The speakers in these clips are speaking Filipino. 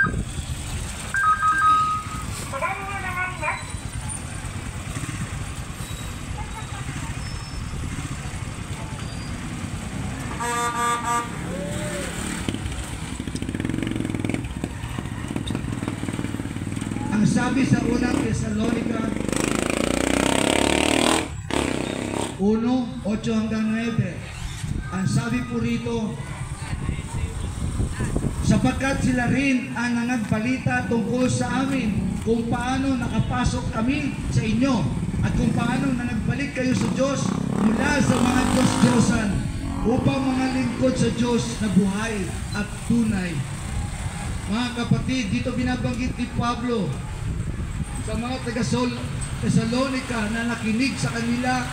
Ang sabi sa unang Thessalonica 1:8-9, ang sabi po rito, sapagkat sila rin ang nangagbalita tungkol sa amin kung paano nakapasok kami sa inyo at kung paano nagbalik kayo sa Diyos mula sa mga Diyos-Diyosan upang mga lingkod sa Diyos na buhay at tunay. Mga kapatid, dito binabanggit ni Pablo sa mga taga-Thessalonica na nakinig sa kanila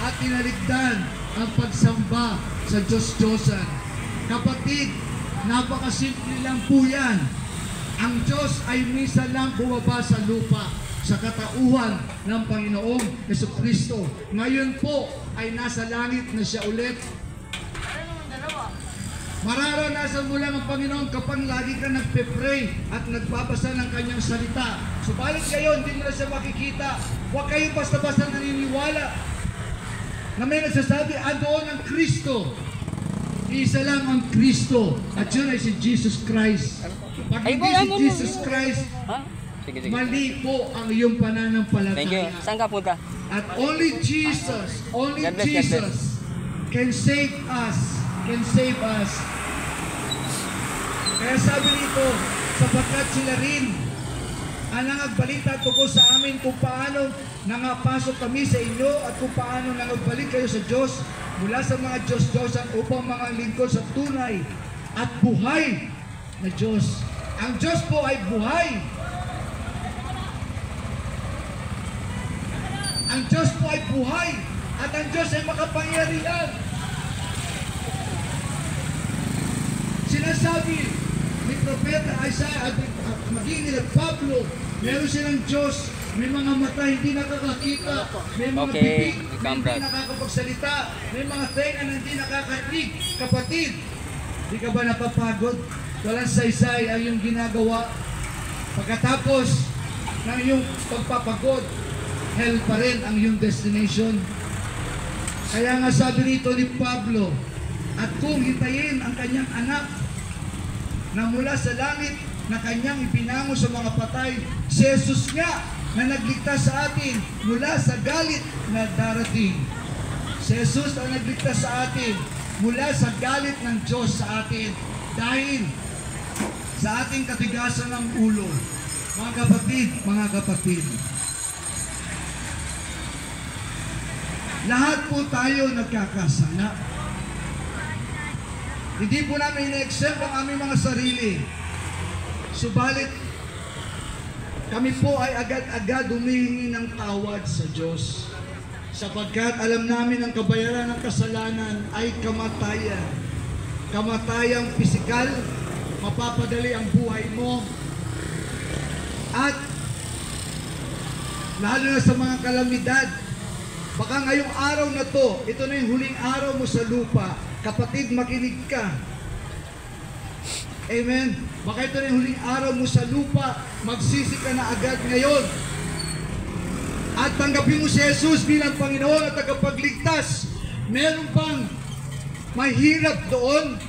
at tinaligdan ang pagsamba sa Diyos-Diyosan. Kapatid, napakasimple lang po yan. Ang Diyos ay minsan lang bumaba sa lupa sa katauhan ng Panginoong Jesucristo. Ngayon po ay nasa langit na siya ulit. Mararanasan mo lang ang Panginoon kapag lagi ka nagpe-pray at nagbabasa ng kanyang salita. Subalit kayo, hindi mo na siya makikita. Huwag kayo basta-basta naniniwala na may nagsasabi, doon ang Kristo. Isa lang ang Kristo at yun ay si Jesus Christ. Pag hindi si Jesus Christ, mali po ang iyong pananampalataya. Thank you. Saan ka punta? At only Jesus can save us. Kaya sabi nito, sapagkat sila rin ang nangagbalita tungkol sa amin kung paano nangapasok kami sa inyo at kung paano nangagbalik kayo sa Diyos mula sa mga Diyos-Diyosan upang mga lingkod sa tunay at buhay na Diyos. Ang Diyos po ay buhay. Ang Diyos po ay buhay at ang Diyos ay makapangyarihan. Sinasabi ni Propeta Isaiah at maging nila Pablo, meron silang Diyos, may mga mata hindi nakakakita, may mga bibig hindi nakakapagsalita, may mga tenga na hindi nakakarinig. Kapatid, di ka ba napapagod? Walang saysay ang iyong ginagawa. Pagkatapos ng iyong pagpapagod, hell pa rin ang iyong destination. Kaya nga sabi rito ni Pablo, at kung hintayin ang kanyang anak na mula sa langit na kanyang ipinango sa mga patay, si Jesus nga na nagligtas sa atin mula sa galit na darating. Si Jesus ang nagligtas sa atin mula sa galit ng Diyos sa atin dahil sa ating katigasan ng ulo. Mga kapatid, lahat po tayo nagkakasala. Hindi po namin ina-exempt ang aming mga sarili. Subalit, kami po ay agad-agad humihingi ng tawad sa Diyos. Sapagkat alam namin ang kabayaran ng kasalanan ay kamatayan. Kamatayang pisikal, mapapadali ang buhay mo. At lalo na sa mga kalamidad, baka ngayong araw na to, ito na yung huling araw mo sa lupa. Kapatid, makinig ka. Amen. Baka ito na yung huling araw mo sa lupa, magsisi ka na agad ngayon. At tanggapin mo si Jesus bilang Panginoon at tagapagligtas. Meron bang mahirap doon?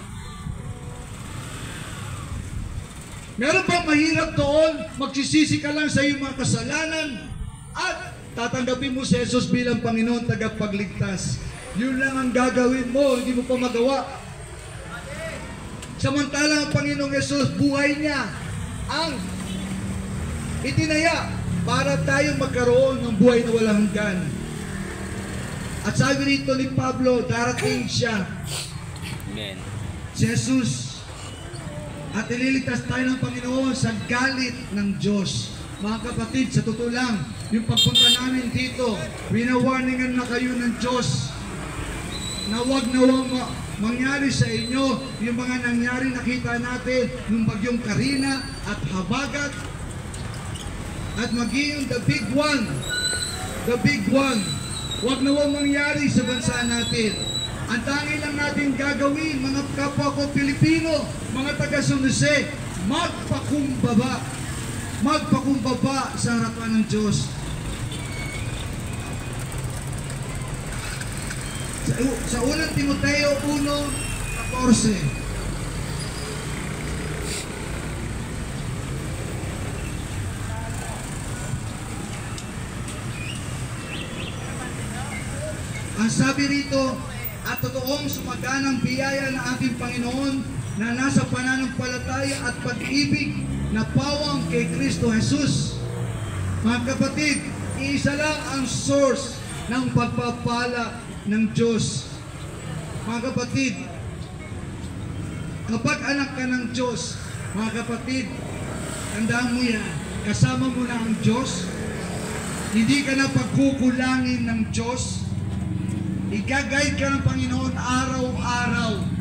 Meron bang mahirap doon? Magsisisi ka lang sa iyong mga kasalanan at tatanggapin mo si Jesus bilang Panginoon at tagapagligtas. Yun lang ang gagawin mo, hindi mo pa magawa. Samantala ang Panginoong Jesus, buhay niya ang itinaya para tayo magkaroon ng buhay na walang hanggan. At sabi rito ni Pablo, darating siya. Amen. Si Jesus. At ililigtas tayo ng Panginoon sa galit ng Diyos. Mga kapatid, sa totoo lang, yung pagpunta namin dito, winawarningan na kayo ng Diyos na huwag mangyari sa inyo yung mga nangyari nakita natin yung bagyong Karina at Habagat at maging the big one, huwag nawang mangyari sa bansa natin. Ang tangi lang natin gagawin, mga kapwa ko Pilipino, mga taga San Jose, magpakatawad magpakumbaba. Magpakumbaba sa harapan ng Diyos. Sa unang Timoteo 1:14. Ang sabi rito, at totoong sumaganang biyaya ng ating Panginoon na nasa pananampalataya at pag-ibig na pawang kay Kristo Jesus. Mga kapatid, iisa lang ang source ng pagpapala ng Diyos. Mga kapatid, kapag anak ka ng Diyos, mga kapatid, tandaan mo yan, kasama mo na ang Diyos, hindi ka na pagkukulangin ng Diyos, i-guide ka ng Panginoon araw-araw.